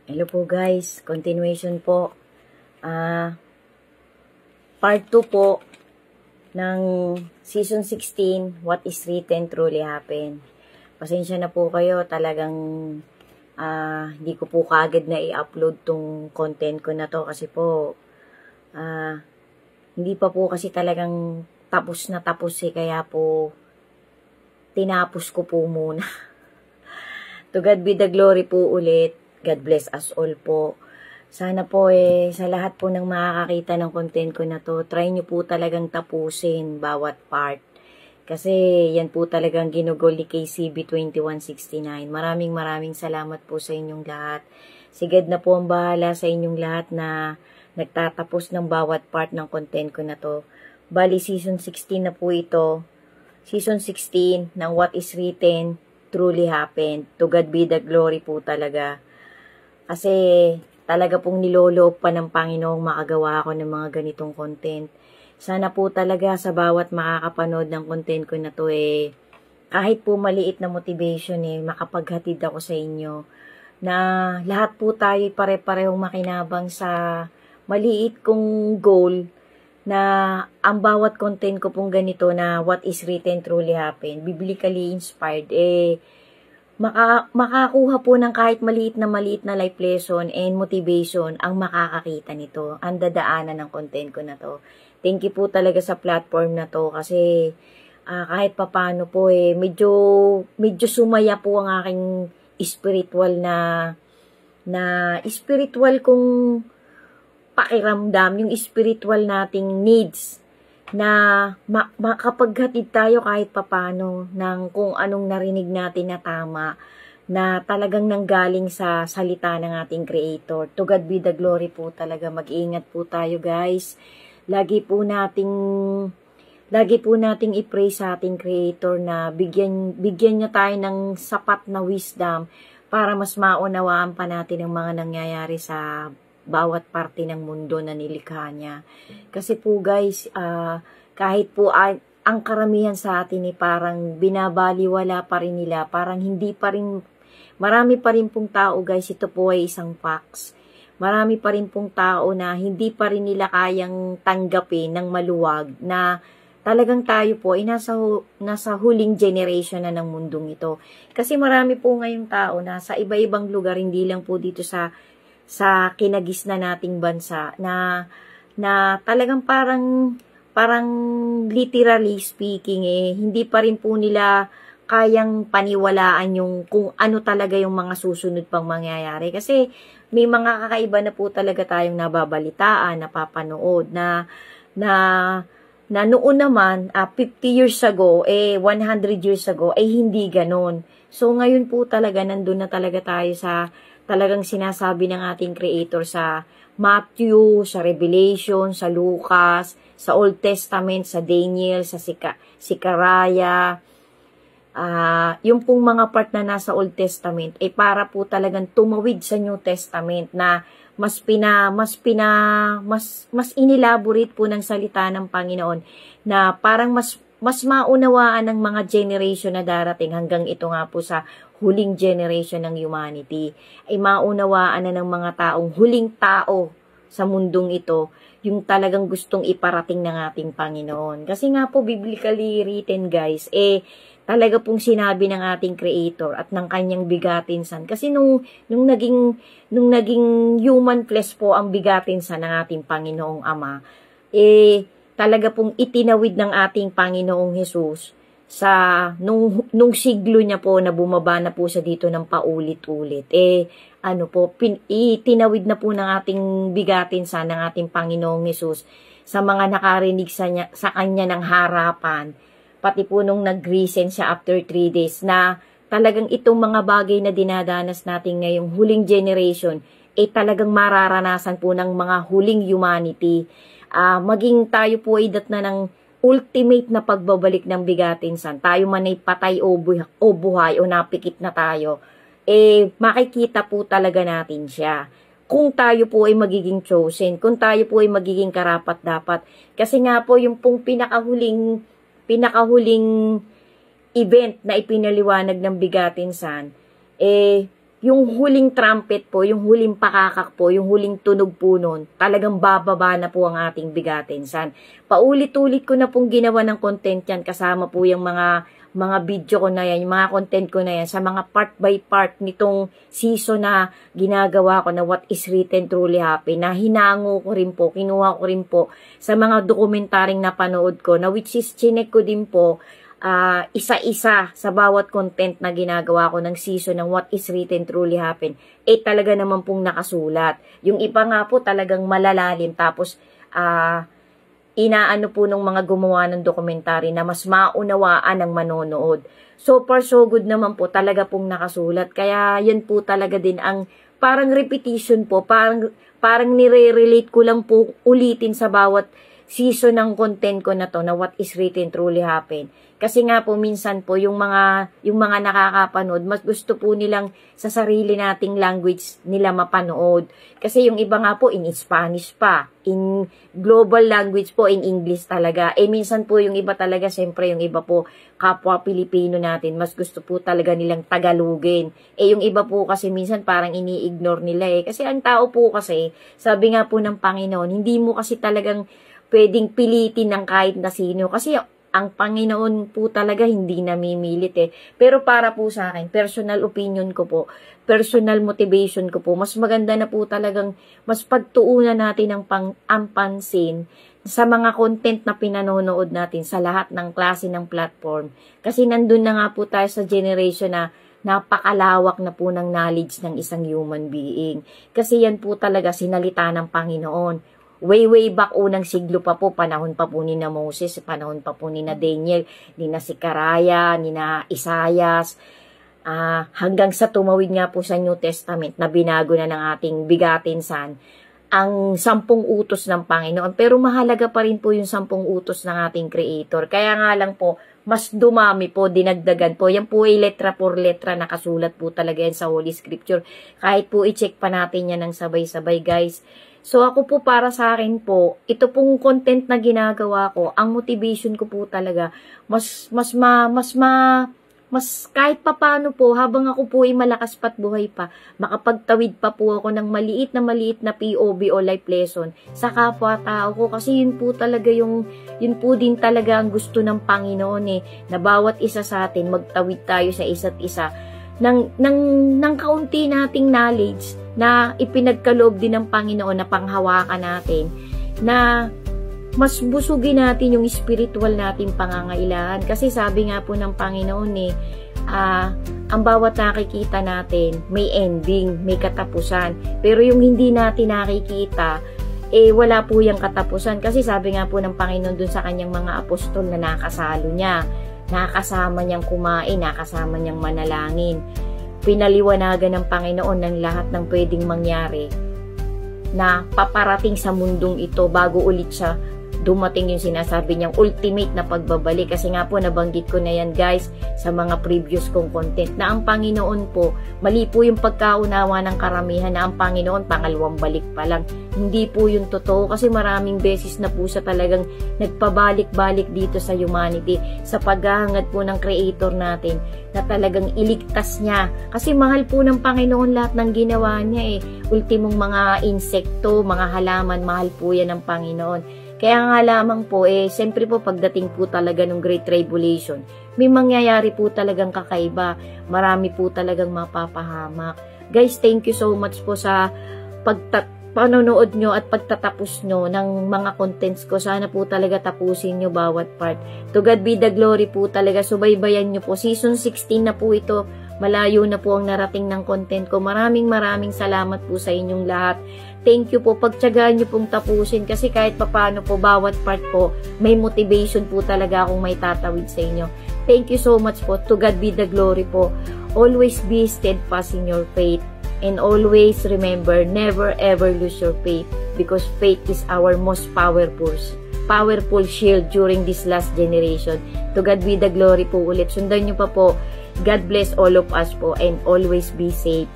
Hello po guys, continuation po. Part 2 po ng Season 16, What is Written Truly Happen. Pasensya na po kayo, talagang hindi ko po kaagad na i-upload tong content ko na to kasi po hindi pa po kasi talagang tapos na tapos kaya po tinapos ko po muna. To God be the glory po ulit. God bless us all po. Sana po sa lahat po ng makakakita ng content ko na to, try nyo po talagang tapusin bawat part. Kasi yan po talagang ginugol ni KCB 2169. Maraming salamat po sa inyong lahat. Si God na po ang bahala sa inyong lahat na nagtatapos ng bawat part ng content ko na to. Bali, season 16 na po ito. Season 16 ng What is Written Truly Happened. To God be the glory po talaga. Kasi talaga pong niloloob pa ng Panginoong makagawa ako ng mga ganitong content. Sana po talaga sa bawat makakapanood ng content ko na to kahit po maliit na motivation makapaghatid ako sa inyo. Na lahat po tayo pare-parehong makinabang sa maliit kong goal na ang bawat content ko pong ganito na What is Written Truly Happened, biblically inspired, makakuha po ng kahit maliit na life lesson and motivation ang makakakita nito, ang dadaanan ng content ko na to. Thank you po talaga sa platform na to kasi kahit papano po medyo sumaya po ang aking spiritual na spiritual kong pakiramdam, yung spiritual nating needs na makapaghatid tayo kahit papano ng kung anong narinig natin na tama na talagang nanggaling sa salita ng ating Creator. To God be the glory po talaga. Mag-iingat po tayo guys. Lagi po nating i-pray sa ating Creator na bigyan niya tayo ng sapat na wisdom para mas maunawaan pa natin ang mga nangyayari sa bawat parte ng mundo na nilikha niya. Kasi po guys, kahit po ang karamihan sa atin parang binabaliwala pa rin nila, parang hindi pa rin, marami pa rin pong tao guys, ito po ay isang facts. Marami pa rin pong tao na hindi pa rin nila kayang tanggapin ng maluwag na talagang tayo po ay nasa huling generation na ng mundong ito. Kasi marami po ngayong tao na sa iba-ibang lugar, hindi lang po dito sa kinagisna nating bansa na talagang parang literally speaking hindi pa rin po nila kayang paniwalaan yung kung ano talaga yung mga susunod pang mangyayari. Kasi may mga kakaiba na po talaga tayong nababalitaan, napapanood na noon naman 50 years ago 100 years ago hindi ganon. So ngayon po talaga nandun na talaga tayo sa talagang sinasabi ng ating Creator sa Matthew, sa Revelation, sa Lucas, sa Old Testament, sa Daniel, sa Zechariah. Yung pong mga part na nasa Old Testament para po talagang tumawid sa New Testament na mas inelaborate po ng salita ng Panginoon na parang mas maunawaan ng mga generation na darating hanggang ito nga po sa huling generation ng humanity ay maunawaan na ng mga taong huling tao sa mundong ito yung talagang gustong iparating ng ating Panginoon. Kasi nga po biblically written guys, talaga pong sinabi ng ating Creator at ng kanyang bigatin san. Kasi nung naging human flesh po ang bigatin san ng ating Panginoong Ama, talaga pong itinawid ng ating Panginoong Hesus sa nung siglo niya po na bumaba na po siya dito ng paulit-ulit. Itinawid na po ng ating bigatin sa ng ating Panginoong Hesus sa mga nakarinig sa kanya ng harapan. Pati po nung nag-risen siya after 3 days na talagang itong mga bagay na dinadanas natin ngayong huling generation talagang mararanasan po ng mga huling humanity. Maging tayo po ay datna ng ultimate na pagbabalik ng bigatin san. Tayo man ay patay o buhay o napikit na tayo, makikita po talaga natin siya. Kung tayo po ay magiging chosen, kung tayo po ay magiging karapat-dapat. Kasi nga po yung pong pinakahuling event na ipinaliwanag ng bigatin san, yung huling trumpet po, yung huling pakakak po, yung huling tunog po nun, talagang bababa na po ang ating bigatin san. Paulit-ulit ko na pong ginawa ng content yan, kasama po yung mga video ko na yan, yung mga content ko na yan, sa mga part by part nitong season na ginagawa ko na What is Written Truly Happy, na hinango ko rin po, kinuha ko rin po sa mga dokumentaring napanood ko, na which is chinek ko din po, isa-isa sa bawat content na ginagawa ko ng season ng What is Written Truly Happen, talaga naman pong nakasulat. Yung iba nga po talagang malalalim, tapos inaano po ng mga gumawa ng dokumentary na mas maunawaan ng manonood. So far so good naman po, talaga pong nakasulat. Kaya yan po talaga din ang parang repetition po, parang nire-relate ko lang po ulitin sa bawat season ng content ko na to na What is Written Truly Happen. Kasi nga po minsan po yung mga nakakapanood, mas gusto po nilang sa sarili nating language nila mapanood. Kasi yung iba nga po in Spanish pa, in global language po, in English talaga. Minsan po yung iba talaga, siyempre yung iba po kapwa Pilipino natin, mas gusto po talaga nilang Tagalogin. Yung iba po kasi minsan parang ini-ignore nila Kasi ang tao po kasi, sabi nga po ng Panginoon, hindi mo kasi talagang pwedeng pilitin ng kahit na sino. Kasi ang Panginoon po talaga hindi namimilit Pero para po sa akin, personal opinion ko po, personal motivation ko po, mas maganda na po talagang mas pagtuunan natin ang pansin sa mga content na pinanonood natin sa lahat ng klase ng platform. Kasi nandun na nga po tayo sa generation na napakalawak na po ng knowledge ng isang human being. Kasi yan po talaga sinalita ng Panginoon. Way back unang siglo pa po, panahon pa po ni na Moses, panahon pa po ni na Daniel, ni na Sicaraya, ni na Isaias, hanggang sa tumawid nga po sa New Testament na binago na ng ating bigatin san, ang 10 utos ng Panginoon. Pero mahalaga pa rin po yung 10 utos ng ating Creator. Kaya nga lang po, mas dumami po, dinagdagan po. Yan po ay letra por letra, nakasulat po talaga yan sa Holy Scripture. Kahit po i-check pa natin yan ng sabay-sabay, guys. So ako po, para sa akin po, ito pong content na ginagawa ko, ang motivation ko po talaga, mas kahit papano po, habang ako po ay malakas pa't buhay pa, makapagtawid pa po ako ng maliit na POV o life lesson sa kapwa-tao ko. Kasi yun po din talaga ang gusto ng Panginoon na bawat isa sa atin, magtawid tayo sa isa't isa ng kaunti nating knowledge na ipinagkaloob din ng Panginoon na panghawakan natin, na mas busugin natin yung spiritual nating pangangailangan. Kasi sabi nga po ng Panginoon ang bawat nakikita natin may ending, may katapusan. Pero yung hindi natin nakikita, wala po yung katapusan. Kasi sabi nga po ng Panginoon dun sa kanyang mga apostol na nakasalo niya, nakasama niyang kumain, nakasama niyang manalangin. Pinaliwanagan ng Panginoon ng lahat ng pwedeng mangyari na paparating sa mundong ito bago ulit siya dumating yung sinasabi niyang ultimate na pagbabalik. Kasi nga po, nabanggit ko na yan, guys, sa mga previous kong content, na ang Panginoon po, mali po yung pagkaunawa ng karamihan na ang Panginoon pangalawang balik pa lang. Hindi po yung totoo, kasi maraming beses na po siya talagang nagpabalik-balik dito sa humanity, sa paghahangad po ng Creator natin, na talagang iligtas niya. Kasi mahal po ng Panginoon lahat ng ginawa niya Ultimong mga insekto, mga halaman, mahal po yan ng Panginoon. Kaya nga lamang po, siyempre po pagdating po talaga ng Great Tribulation, may mangyayari po talagang kakaiba. Marami po talagang mapapahamak. Guys, thank you so much po sa panonood nyo at pagtatapos nyo ng mga contents ko. Sana po talaga tapusin nyo bawat part. To God be the glory po talaga. Subaybayan nyo po. Season 16 na po ito. Malayo na po ang narating ng content ko. Maraming salamat po sa inyong lahat. Thank you po. Pagtyagaan nyo pong tapusin kasi kahit papano po bawat part po may motivation po talaga akong may tatawid sa inyo. Thank you so much po. To God be the glory po. Always be steadfast in your faith. And always remember, never ever lose your faith because faith is our most powerful shield during this last generation. To God be the glory po ulit. Sundan nyo pa po. God bless all of us po and always be safe.